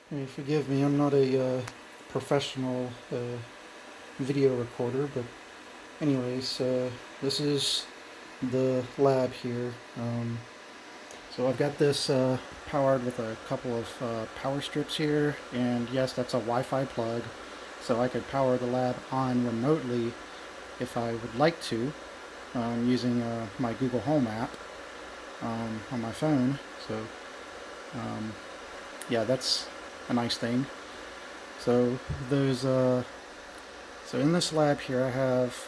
Hey, forgive me, I'm not a professional video recorder, but anyways, this is the lab here. So I've got this powered with a couple of power strips here, and yes, that's a Wi-Fi plug, so I could power the lab on remotely if I would like to, using my Google Home app on my phone. So um, yeah, that's a nice thing. So those so in this lab here I have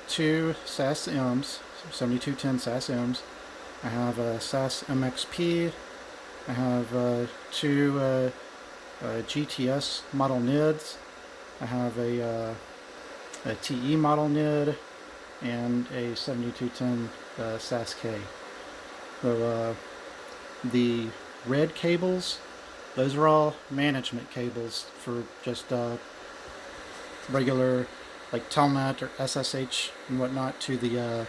two SAS M's, 7210 SAS M's. I have a SAS MXP. I have two GTS model NIDs. I have a TE model NID and a 7210 SAS K. So the red cables, those are all management cables for just regular like Telnet or SSH and whatnot to the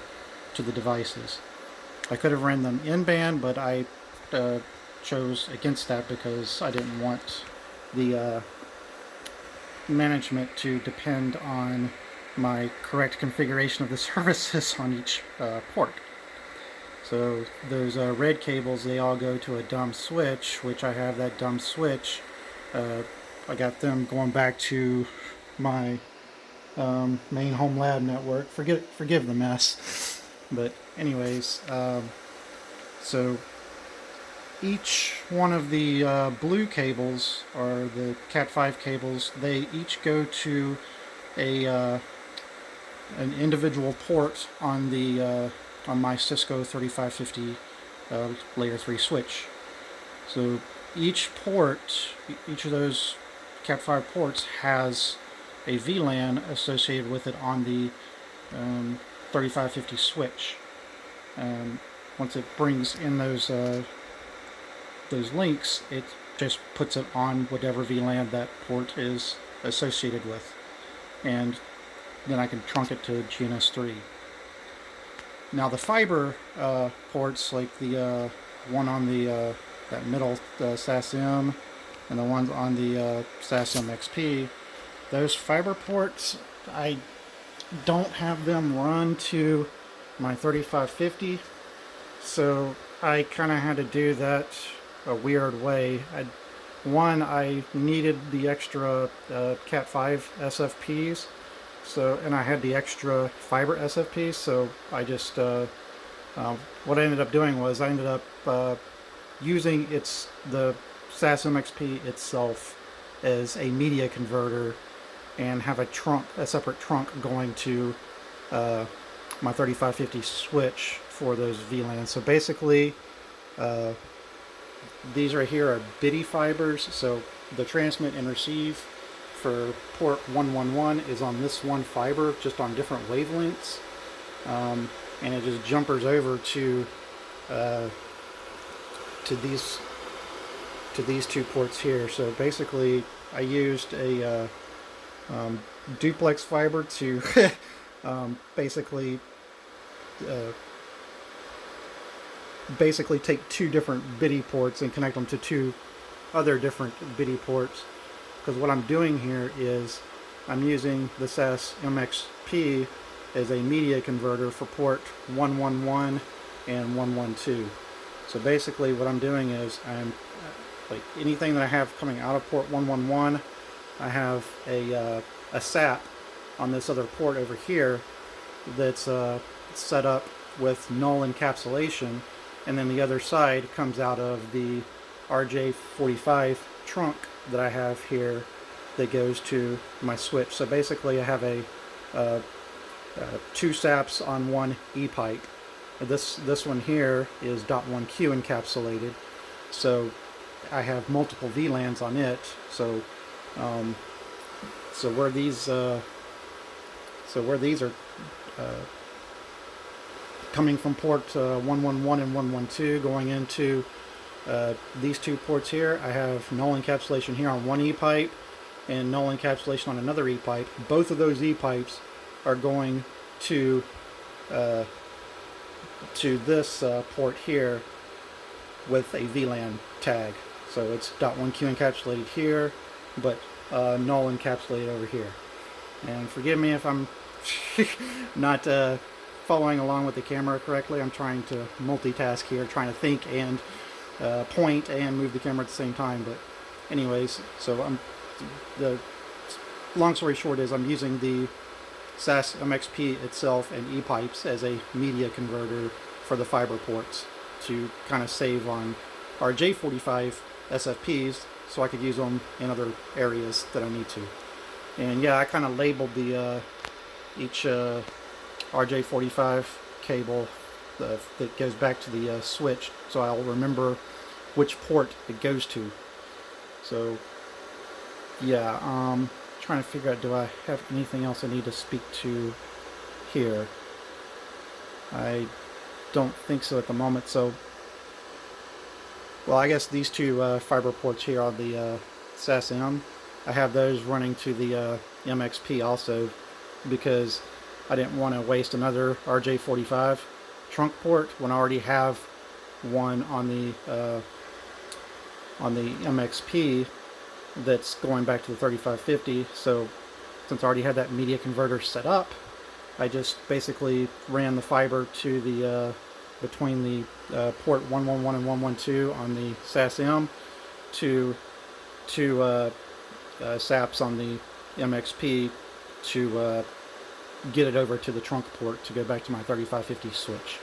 devices. I could have ran them in band, but I chose against that because I didn't want the management to depend on my correct configuration of the services on each port. So those red cables, they all go to a dumb switch, which I have that dumb switch. I got them going back to my main home lab network. Forgive the mess. But anyways, so each one of the blue cables, or the Cat5 cables, they each go to a an individual port on the on my Cisco 3550 layer 3 switch. So each port, each of those Cat5 ports has a VLAN associated with it on the 3550 switch. Once it brings in those links, it just puts it on whatever VLAN that port is associated with, and then I can trunk it to GNS3. Now the fiber ports, like the one on the that middle SAS M and the ones on the SAS MXP, those fiber ports, I don't have them run to my 3550, so I kind of had to do that a weird way. I needed the extra Cat5 SFPs, so, and I had the extra fiber SFPs, so I just what I ended up doing was I ended up using the SAS MXP itself as a media converter, and have a separate trunk going to my 3550 switch for those VLANs. So basically, these right here are bitty fibers. So the transmit and receive for port 111 is on this one fiber, just on different wavelengths, and it just jumpers over to these two ports here. So basically, I used a duplex fiber to basically take two different bitty ports and connect them to two other different bitty ports. Because what I'm doing here is I'm using the SAS MXP as a media converter for port 111 and 112. So basically what I'm doing is I'm like anything that I have coming out of port 111, I have a SAP on this other port over here that's set up with null encapsulation, and then the other side comes out of the RJ45 trunk that I have here that goes to my switch. So basically I have two SAPs on one E-pipe. This one here is .1Q encapsulated, so I have multiple VLANs on it. So where these are coming from port 111 and 112 going into these two ports here, I have null encapsulation here on one E-pipe and null encapsulation on another E-pipe. Both of those E-pipes are going to this port here with a VLAN tag. So it's .1Q encapsulated here, but null encapsulated over here. And forgive me if I'm not following along with the camera correctly. I'm trying to multitask here, trying to think and point and move the camera at the same time. But anyways, so the long story short is I'm using the SAS MXP itself and ePipes as a media converter for the fiber ports to kind of save on RJ45 SFPs so I could use them in other areas that I need to. And yeah, I kind of labeled the each RJ45 cable that goes back to the switch, so I'll remember which port it goes to. So yeah, trying to figure out, do I have anything else I need to speak to here? I don't think so at the moment. So, well, I guess these two fiber ports here on the SAS-M, I have those running to the MXP also, because I didn't want to waste another RJ45 trunk port when I already have one on the MXP that's going back to the 3550. So since I already had that media converter set up, I just basically ran the fiber to the between the port 111 and 112 on the SAS-M to SAPs on the MXP to get it over to the trunk port to go back to my 3550 switch.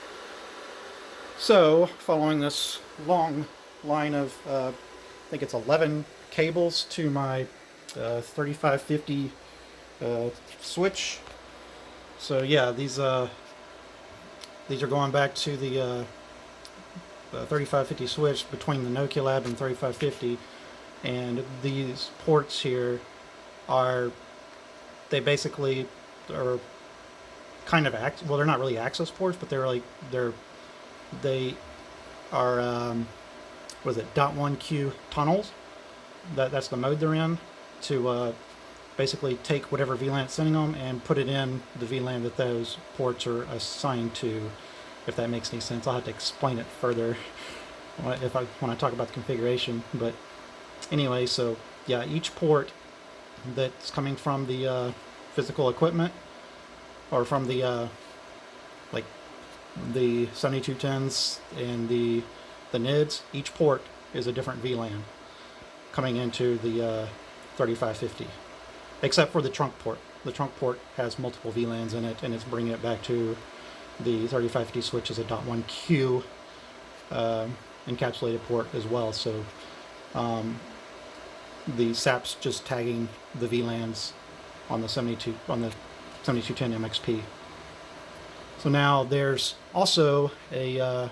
So following this long line of I think it's 11 cables to my 3550 switch. So yeah, these are going back to the 3550 switch between the Nokia lab and 3550, and these ports here they basically are kind of well, they're not really access ports, but they are what is it, .1Q tunnels. That's the mode they're in, to basically take whatever VLAN it's sending them and put it in the VLAN that those ports are assigned to. If that makes any sense, I'll have to explain it further when I talk about the configuration. But anyway, so yeah, each port that's coming from the physical equipment, or from the like the 7210s and the NIDs, each port is a different VLAN coming into the 3550, except for the trunk port. The trunk port has multiple VLANs in it, and it's bringing it back to the 3550 switch as a .1Q encapsulated port as well. So the SAP's just tagging the VLANs on the 7210 MXP. So now there's also a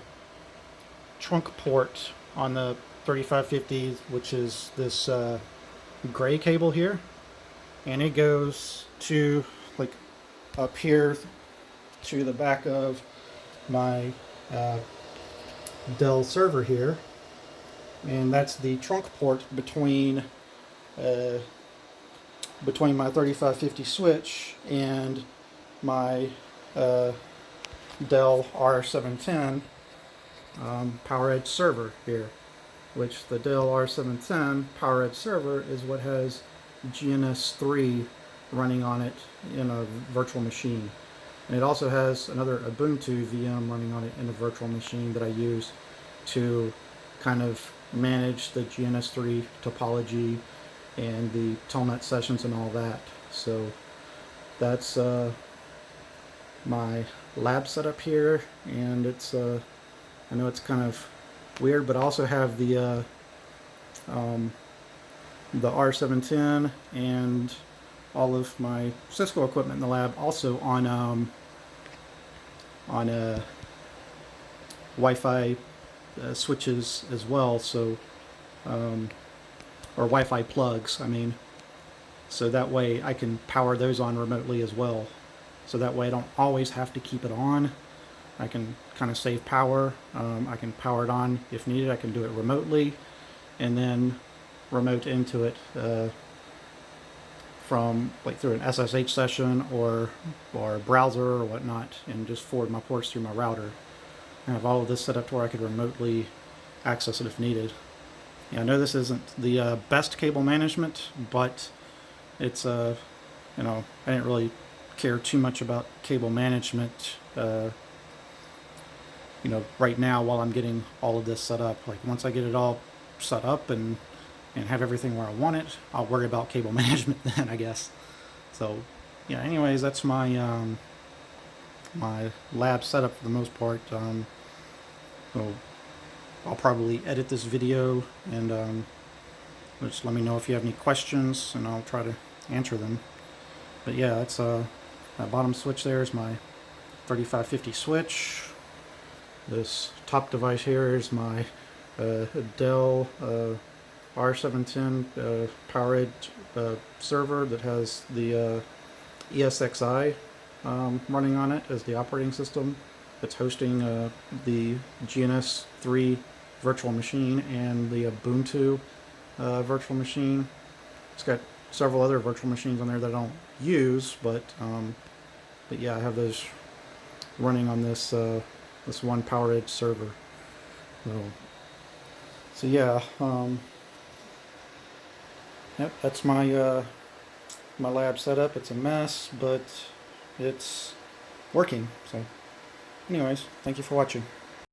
trunk port on the 3550, which is this gray cable here, and it goes to like up here to the back of my Dell server here, and that's the trunk port between my 3550 switch and my Dell R710 PowerEdge server here, which the Dell R710 PowerEdge server is what has GNS3 running on it in a virtual machine. And it also has another Ubuntu VM running on it in a virtual machine that I use to kind of manage the GNS3 topology and the telnet sessions and all that. So that's my lab setup here, and it's I know it's kind of weird, but I also have the R710 and all of my Cisco equipment in the lab also on Wi-Fi switches as well. So or Wi-Fi plugs, I mean. So that way I can power those on remotely as well. So that way I don't always have to keep it on. I can kind of save power. I can power it on if needed. I can do it remotely, and then remote into it from like through an SSH session or a browser or whatnot, and just forward my ports through my router. I have all of this set up to where I could remotely access it if needed. Yeah, I know this isn't the best cable management, but it's you know, I didn't really care too much about cable management. You know, right now while I'm getting all of this set up. Like once I get it all set up and have everything where I want it, I'll worry about cable management then, I guess. So, yeah. Anyways, that's my lab setup for the most part. So I'll probably edit this video and just let me know if you have any questions, and I'll try to answer them. But yeah, that's that bottom switch there is my 3550 switch. This top device here is my Dell R710 PowerEdge server that has the ESXi running on it as the operating system. It's hosting the GNS3 virtual machine and the Ubuntu virtual machine. It's got several other virtual machines on there that I don't use, but yeah, I have those running on this this one PowerEdge server. So yeah, yep, that's my my lab setup. It's a mess, but it's working. So anyways, thank you for watching.